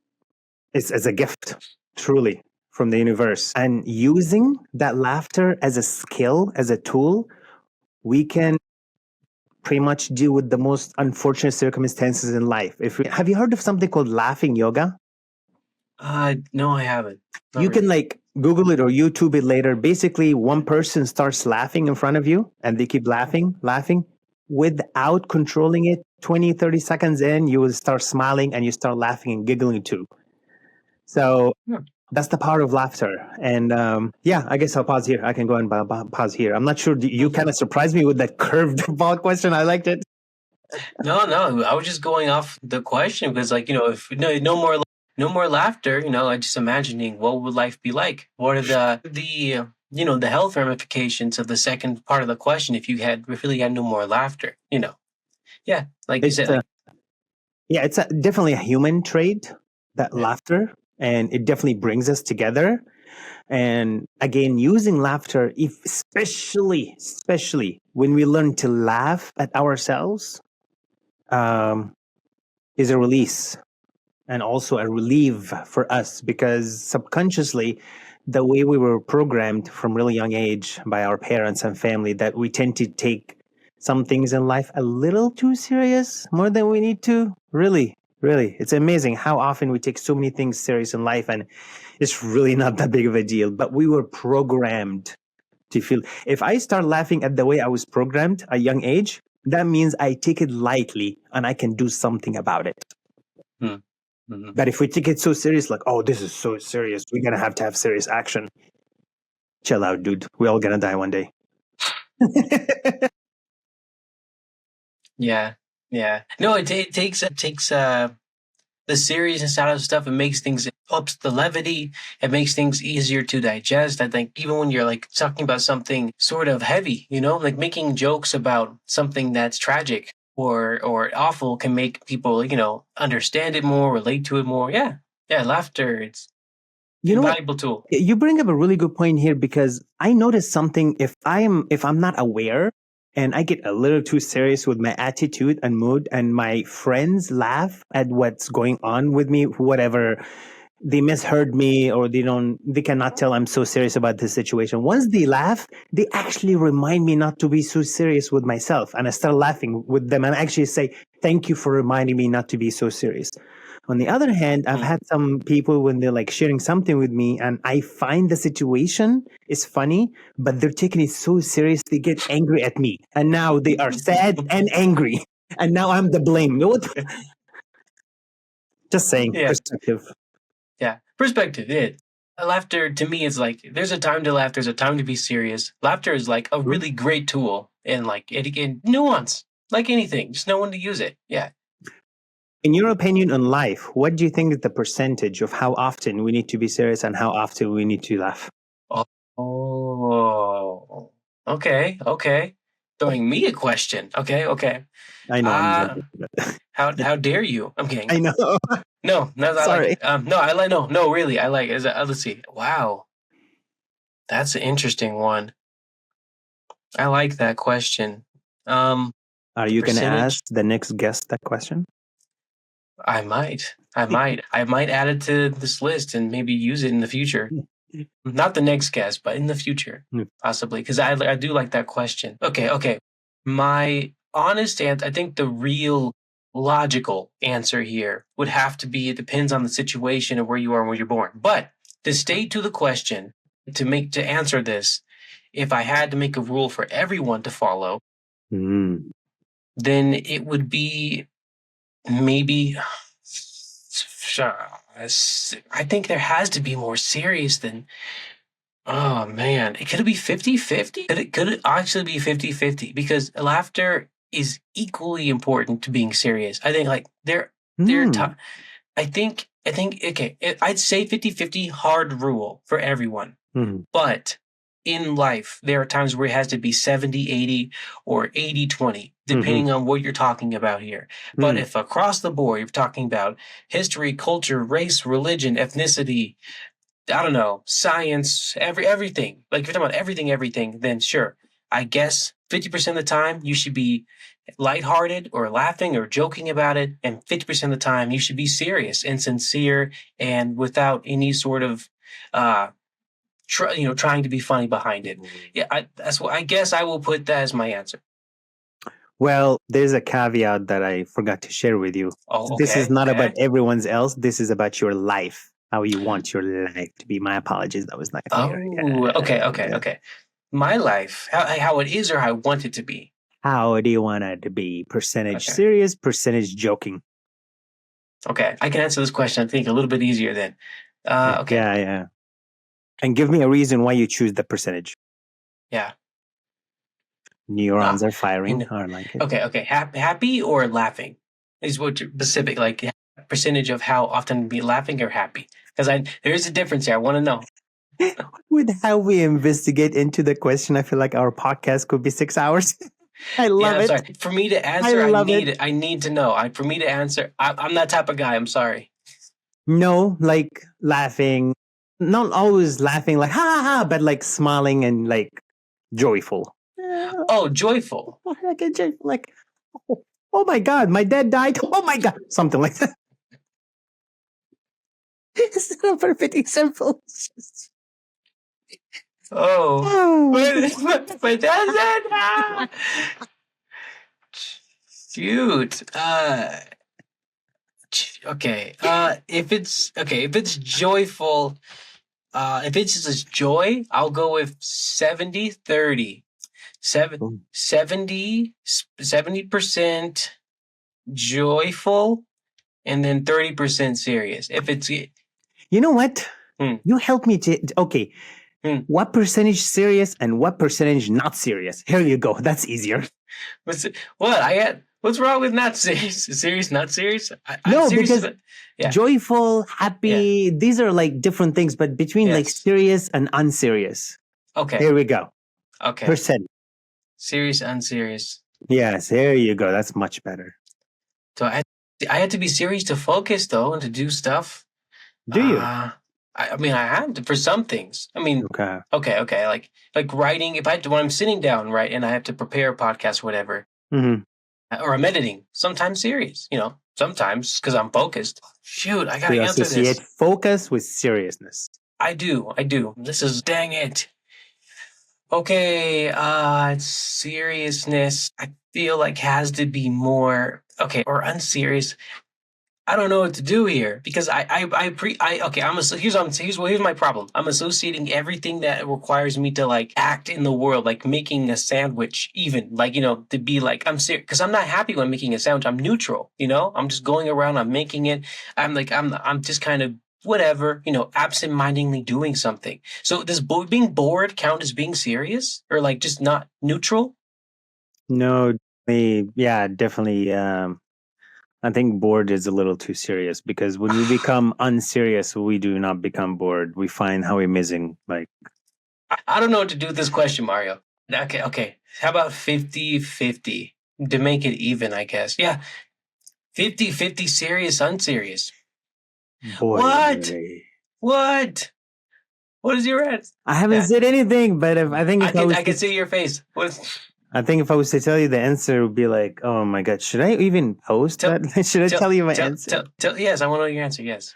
a gift, truly, from the universe. And using that laughter as a skill, as a tool, we can pretty much deal with the most unfortunate circumstances in life. Have you heard of something called laughing yoga? No, I haven't. You can like Google it or YouTube it later. Basically, one person starts laughing in front of you and they keep laughing without controlling it. 20, 30 seconds in, you will start smiling and you start laughing and giggling too. So that's the power of laughter. And I guess I'll pause here. I can go and pause here. I'm not sure. You kind of surprised me with that curved ball question. I liked it. No. I was just going off the question because, like, if no more laughter, I'm just imagining what would life be like. What are the health ramifications of the second part of the question if you really had no more laughter? Yeah, like you said. It's definitely a human trait, that laughter, and it definitely brings us together. And again, using laughter, especially when we learn to laugh at ourselves, is a release and also a relief for us, because subconsciously, the way we were programmed from really young age by our parents and family, that we tend to take some things in life a little too serious, more than we need to. Really, it's amazing how often we take so many things serious in life and it's really not that big of a deal. But we were programmed to feel. If I start laughing at the way I was programmed at a young age, that means I take it lightly and I can do something about it. Mm-hmm. But if we take it so serious, like, oh, this is so serious, we're going to have serious action. Chill out, dude. We're all going to die one day. Yeah. No, it takes the seriousness out of stuff. It makes things, ups the levity. It makes things easier to digest. I think even when you're like talking about something sort of heavy, like making jokes about something that's tragic or awful can make people, understand it more, relate to it more. Yeah. Laughter. It's a valuable tool. You bring up a really good point here, because I noticed something. If I'm not aware and I get a little too serious with my attitude and mood, and my friends laugh at what's going on with me, whatever, they misheard me or they cannot tell I'm so serious about this situation. Once they laugh, they actually remind me not to be so serious with myself. And I start laughing with them and actually say, thank you for reminding me not to be so serious. On the other hand, I've had some people when they're like sharing something with me and I find the situation is funny, but they're taking it so serious, they get angry at me. And now they are sad and angry. And now I'm the blame. Just saying, perspective. Yeah, perspective. Laughter to me is like, there's a time to laugh, there's a time to be serious. Laughter is like a really great tool, and like it can nuance, like anything, just know when to use it. Yeah. In your opinion on life, what do you think is the percentage of how often we need to be serious and how often we need to laugh? Oh, okay. Throwing me a question. Okay. I know. How dare you? I'm kidding. I know. No, sorry. No, really, I like. Let's see. Wow, that's an interesting one. I like that question. Are you going to ask the next guest that question? I might. I might add it to this list and maybe use it in the future. Not the next guest, but in the future, possibly. Because I do like that question. Okay. My honest answer, I think the real logical answer here would have to be it depends on the situation and where you are and where you're born. But to stay to the question, to answer this, if I had to make a rule for everyone to follow, then it would be maybe I think there has to be more serious than oh man. Could it be 50-50? Could it actually be 50-50? Because laughter is equally important to being serious. I think like I think okay, I'd say 50-50 hard rule for everyone. But in life, there are times where it has to be 70-80 or 80-20, depending on what you're talking about here. But if across the board, you're talking about history, culture, race, religion, ethnicity, I don't know, science, everything. Like if you're talking about everything, then sure. I guess 50% of the time you should be lighthearted or laughing or joking about it. And 50% of the time you should be serious and sincere and without any sort of trying to be funny behind it. Yeah, I guess I will put that as my answer. Well, there's a caveat that I forgot to share with you. Oh, okay, this is not about everyone's else. This is about your life, how you want your life to be. My apologies, that was not clear. Okay. My life, how it is or how I want it to be. How do you want it to be? Percentage serious, percentage joking. Okay, I can answer this question, I think, a little bit easier then. Okay. Yeah. And give me a reason why you choose the percentage. Yeah. Neurons are firing. I like it. Okay. Happy or laughing? Is what specific, like percentage of how often be laughing or happy? Because there is a difference here. I want to know. With how we investigate into the question, I feel like our podcast could be 6 hours. I love it. Sorry. For me to answer, I need to know. For me to answer, I'm that type of guy. I'm sorry. No, like laughing, not always laughing like ha ha ha, but like smiling and like joyful. Oh, joyful. Like, oh my God, my dad died. Oh my God, something like that. It's not a perfect example. But that's it. Shoot. Okay. If it's joyful, if it's just joy, I'll go with 70-30. 70% joyful and then 30% serious. If it's you know what? You help me to what percentage serious and what percentage not serious? Here you go. That's easier. What's wrong with not serious? Serious, not serious? No, because joyful, happy, these are like different things, but between like serious and unserious. Okay. Here we go. Okay. Percent. Serious, unserious. Yes, there you go. That's much better. So I had to be serious to focus though and to do stuff. Do you? I mean, I have to for some things. I mean, okay. Like writing. When I'm sitting down, right, and I have to prepare a podcast, or whatever, or I'm editing. Sometimes serious, Sometimes because I'm focused. Shoot, I gotta answer this. Associate focus with seriousness. I do. This is dang it. Okay, seriousness. I feel like has to be more or unserious. I don't know what to do here because here's my problem. I'm associating everything that requires me to like act in the world, like making a sandwich, even like, to be like, I'm serious because I'm not happy when making a sandwich. I'm neutral, I'm just going around, I'm making it. I'm just kind of whatever, absent-mindedly doing something. So does being bored count as being serious or like just not neutral? No, definitely. I think bored is a little too serious because when we become unserious, we do not become bored. We find how amazing. Like, I don't know what to do with this question, Mario. Okay. How about 50-50 to make it even, I guess. Yeah. 50-50 serious, unserious. Boy. What? What is your answer? I haven't said anything, but I can see your face. I think if I was to tell you the answer, it would be like, oh my God, should I even post that? Should I tell you my answer? Yes, I want to know your answer. Yes.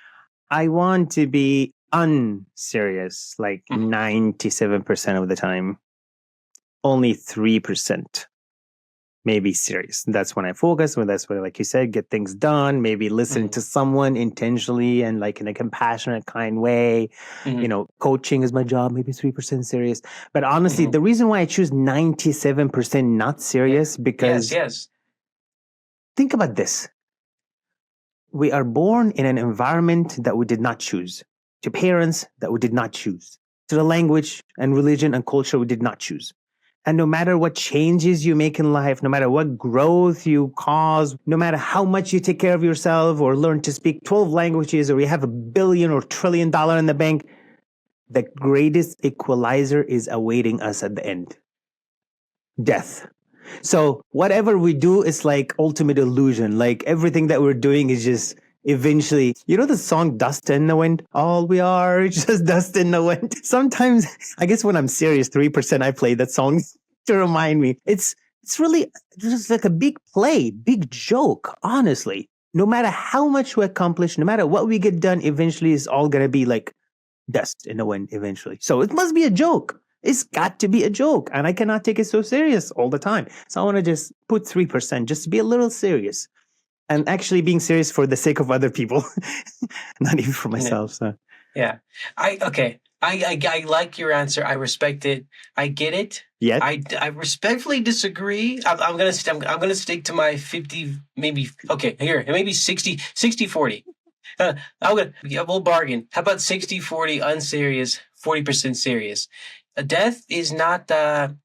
I want to be unserious, like 97% of the time. Only 3% maybe serious. That's when I focus, that's when, like you said, get things done, maybe listen to someone intentionally and like in a compassionate, kind way. Coaching is my job, maybe 3% serious. But honestly, the reason why I choose 97% not serious, because think about this. We are born in an environment that we did not choose, to parents that we did not choose, to the language and religion and culture we did not choose. And no matter what changes you make in life, no matter what growth you cause, no matter how much you take care of yourself or learn to speak 12 languages or you have $1 billion or $1 trillion in the bank, the greatest equalizer is awaiting us at the end. Death. So whatever we do is like ultimate illusion. Like everything that we're doing is just eventually, the song Dust in the Wind? All we are is just dust in the wind. Sometimes, I guess when I'm serious, 3% I play that song to remind me. It's really just like a big play, big joke, honestly. No matter how much we accomplish, no matter what we get done, eventually it's all going to be like dust in the wind eventually. So it must be a joke. It's got to be a joke. And I cannot take it so serious all the time. So I want to just put 3% just to be a little serious. And actually being serious for the sake of other people, not even for myself. So yeah, I like your answer. I respect it. I get it. Yeah. I respectfully disagree. I'm gonna stick to my 50, maybe. Okay, here maybe 60-40. We'll bargain. How about 60-40 unserious, 40% serious? Death is not,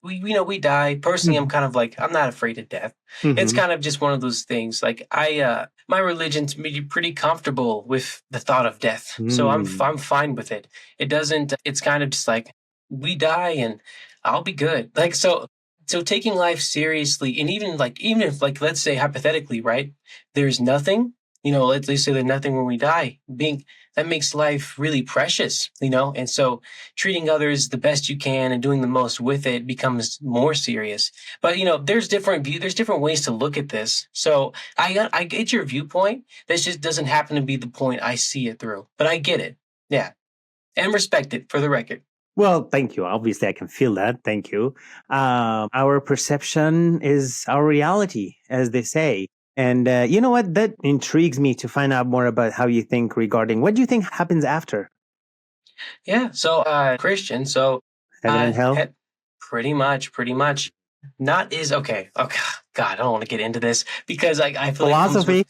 we die. Personally, I'm kind of like, I'm not afraid of death. It's kind of just one of those things. Like my religion's pretty comfortable with the thought of death. So I'm fine with it. It's kind of just like, we die and I'll be good. Like, so taking life seriously, and even if let's say hypothetically, right, there's nothing, let's say there's nothing when we die, that makes life really precious, and so treating others the best you can and doing the most with it becomes more serious. But there's different ways to look at this. So I get your viewpoint. This just doesn't happen to be the point I see it through, but I get it. Yeah, and respect it for the record. Well, thank you. Obviously, I can feel that. Thank you. Our perception is our reality, as they say. And you know what? That intrigues me to find out more about how you think regarding what do you think happens after? Yeah. So Christian. So heaven and hell. Pretty much. Not is okay. Okay. God, I don't want to get into this because I feel philosophy.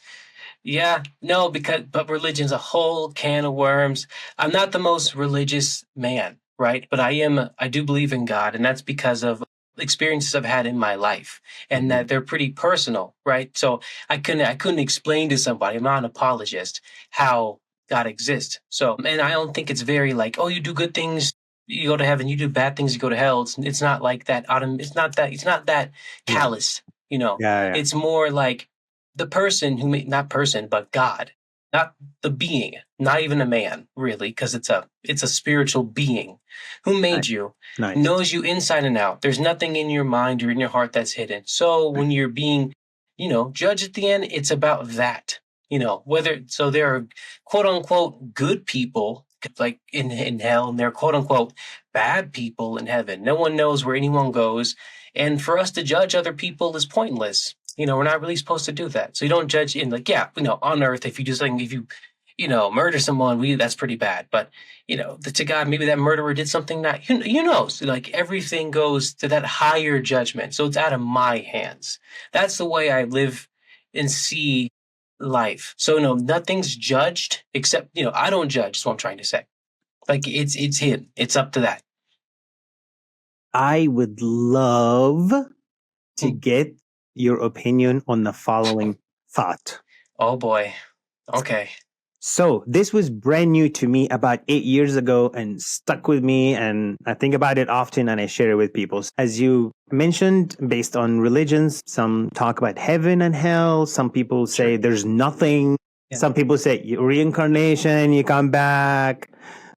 But religion's a whole can of worms. I'm not the most religious man, right? But I do believe in God, and that's because of experiences I've had in my life, and that they're pretty personal, right? So I couldn't explain to somebody, I'm not an apologist, how God exists. So, and I don't think it's very like, oh, you do good things, you go to heaven, you do bad things, you go to hell. It's not like that. It's not that callous, Yeah. It's more like the person not person, but God, not the being, not even a man, really, because it's a spiritual being who made you, knows you inside and out. There's nothing in your mind or in your heart that's hidden. So when you're being, judged at the end, it's about that, so there are quote unquote good people like in hell, and there are quote unquote bad people in heaven. No one knows where anyone goes. And for us to judge other people is pointless. We're not really supposed to do that. So you don't judge in on earth, if you do something, if you, murder someone, that's pretty bad. But, to God, maybe that murderer did something that, so like everything goes to that higher judgment. So it's out of my hands. That's the way I live and see life. So no, nothing's judged except, I don't judge. That's what I'm trying to say. Like it's him. It's up to that. I would love to get your opinion on the following thought. Oh boy. Okay. So this was brand new to me about 8 years ago and stuck with me. And I think about it often and I share it with people. As you mentioned, based on religions, some talk about heaven and hell. Some people say there's nothing. Yeah. Some people say reincarnation, you come back.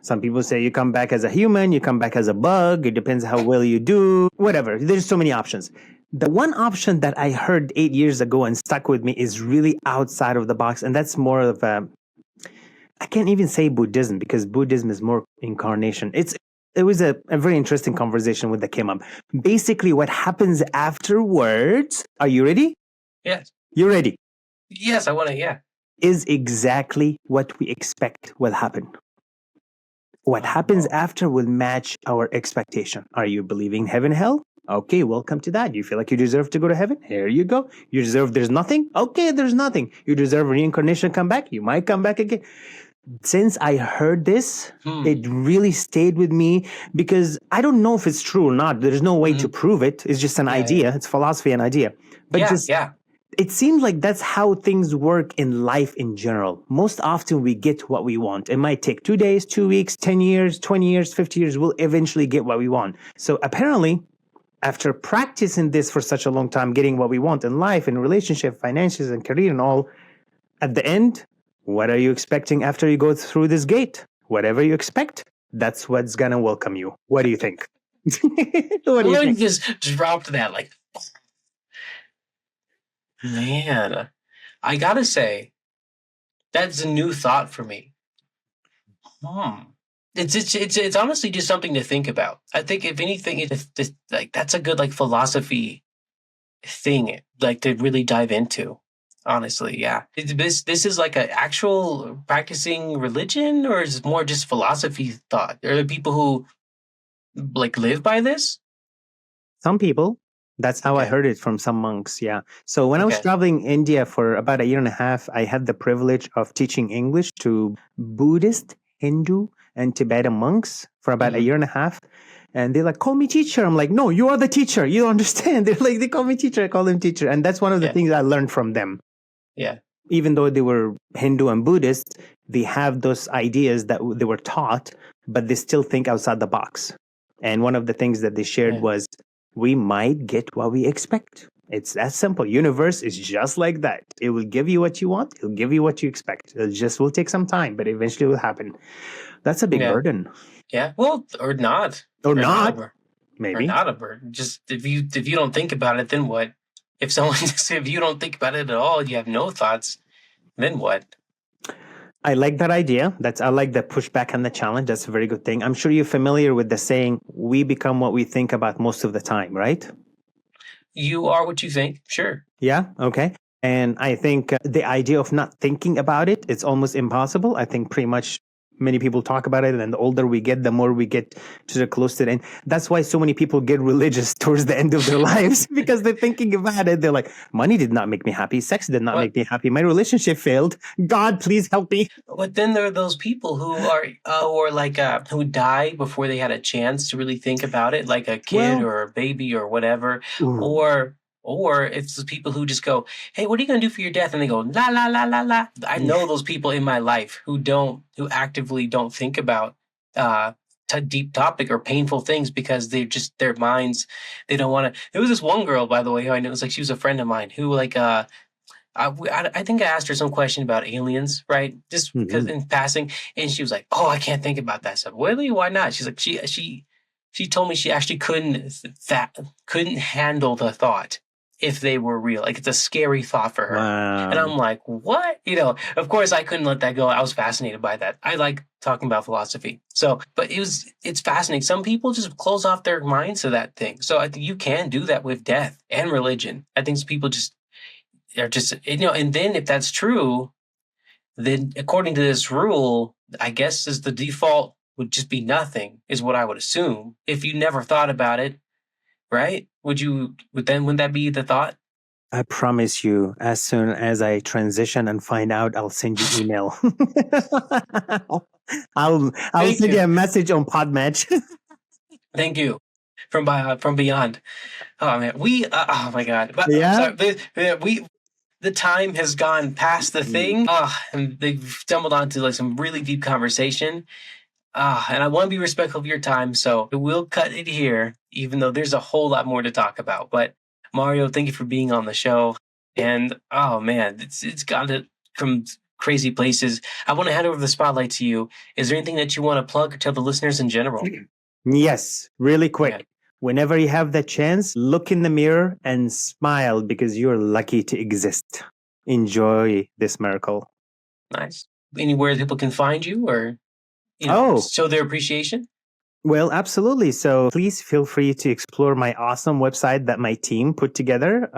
Some people say you come back as a human, you come back as a bug. It depends how well you do, whatever. There's so many options. The one option that I heard 8 years ago and stuck with me is really outside of the box. And that's more of I can't even say Buddhism because Buddhism is more incarnation. It was a very interesting conversation that came up. Basically, what happens afterwards, are you ready? Yes. You ready? Yes, I want to, yeah. Is exactly what we expect will happen. What happens after will match our expectation. Are you believing heaven, hell? Okay, welcome to that. You feel like you deserve to go to heaven? Here you go. You deserve there's nothing? Okay, there's nothing. You deserve reincarnation, come back? You might come back again. Since I heard this, it really stayed with me because I don't know if it's true or not. There's no way to prove it. It's just an idea. Yeah. It's philosophy, an idea. But it seems like that's how things work in life in general. Most often we get what we want. It might take 2 days, 2 weeks, 10 years, 20 years, 50 years. We'll eventually get what we want. So apparently, after practicing this for such a long time, getting what we want in life, in relationship, finances, and career and all, at the end, what are you expecting after you go through this gate? Whatever you expect, that's what's going to welcome you. What do you think? What do you think? Just dropped that like, man, I got to say, that's a new thought for me. It's honestly just something to think about. I think if anything, it's like that's a good like philosophy thing, like to really dive into. Honestly, yeah. This is like an actual practicing religion, or is it more just philosophy thought? Are there people who like live by this? Some people. That's how I heard it from some monks. Yeah. So when I was traveling India for about 1.5 years, I had the privilege of teaching English to Buddhist, Hindu, and Tibetan monks for about 1.5 years. And they're like, call me teacher. I'm like, no, you are the teacher. You don't understand. They're like, they call me teacher. I call them teacher. And that's one of the things I learned from them. Yeah. Even though they were Hindu and Buddhist, they have those ideas that they were taught, but they still think outside the box. And one of the things that they shared was, we might get what we expect. It's that simple. Universe is just like that. It will give you what you want. It'll give you what you expect. It just will take some time, but eventually it will happen. That's a big burden. Yeah. Well, or not. Or not. Maybe. Or not a burden. Just if you don't think about it, then what? If you don't think about it at all, you have no thoughts, then what? I like that idea. I like the pushback and the challenge. That's a very good thing. I'm sure you're familiar with the saying, we become what we think about most of the time, right? You are what you think. Sure. Yeah. Okay. And I think the idea of not thinking about it, it's almost impossible. I think pretty much many people talk about it, and the older we get, the more we get to the close to the end. That's why so many people get religious towards the end of their lives, because they're thinking about it. They're like, money did not make me happy. Sex did not make me happy. My relationship failed. God, please help me. But then there are those people who who die before they had a chance to really think about it, like a kid or a baby or whatever. Or it's the people who just go, hey, what are you going to do for your death? And they go, la, la, la, la, la. I know those people in my life who actively don't think about deep topic or painful things because they're just, their minds, they don't want to. There was this one girl, by the way, who I know, it was like, she was a friend of mine who I think I asked her some question about aliens, right? Just because in passing. And she was like, oh, I can't think about that stuff. Really? Why not? She's like, she told me she actually couldn't handle the thought if they were real. Like, it's a scary thought for her. Wow. And I'm like, what? Of course I couldn't let that go. I was fascinated by that. I like talking about philosophy. So, but it's fascinating. Some people just close off their minds to that thing. So I think you can do that with death and religion. I think people are just, and then if that's true, then according to this rule, I guess is the default would just be nothing, is what I would assume. If you never thought about it, right? Wouldn't that be the thought? I promise you, as soon as I transition and find out, I'll send you email. I'll send you a message on Podmatch. Thank you. From beyond. Oh man, oh my God. But sorry, the time has gone past the thing. And they've stumbled onto like some really deep conversation. And I want to be respectful of your time, so we'll cut it here, even though there's a whole lot more to talk about. But Mario, thank you for being on the show. And oh man, it's gone to from crazy places. I want to hand over the spotlight to you. Is there anything that you want to plug or tell the listeners in general? Yes, really quick. whenever you have that chance, look in the mirror and smile because you're lucky to exist. Enjoy this miracle. Nice. Anywhere people can find you or show their appreciation? Well, absolutely. So please feel free to explore my awesome website that my team put together,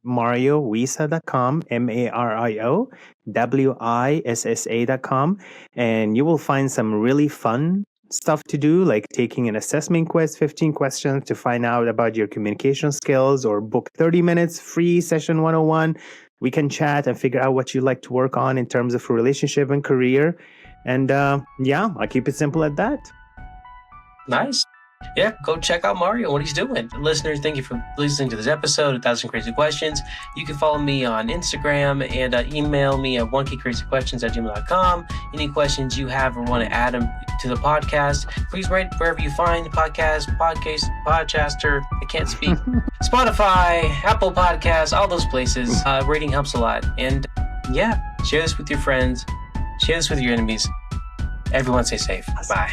mariowissa.com, MarioWissa.com. And you will find some really fun stuff to do, like taking an assessment quiz, 15 questions to find out about your communication skills, or book 30 minutes free session 101. We can chat and figure out what you like to work on in terms of relationship and career. And I'll keep it simple at that. Nice. Yeah, go check out Mario, what he's doing. Listeners, thank you for listening to this episode, 1,000 Crazy Questions. You can follow me on Instagram and email me at 1kcrazyquestions@gmail.com. Any questions you have or want to add them to the podcast, please write wherever you find the podcaster, I can't speak, Spotify, Apple Podcasts, all those places. Rating helps a lot. And share this with your friends. Share this with your enemies. Everyone stay safe. Bye.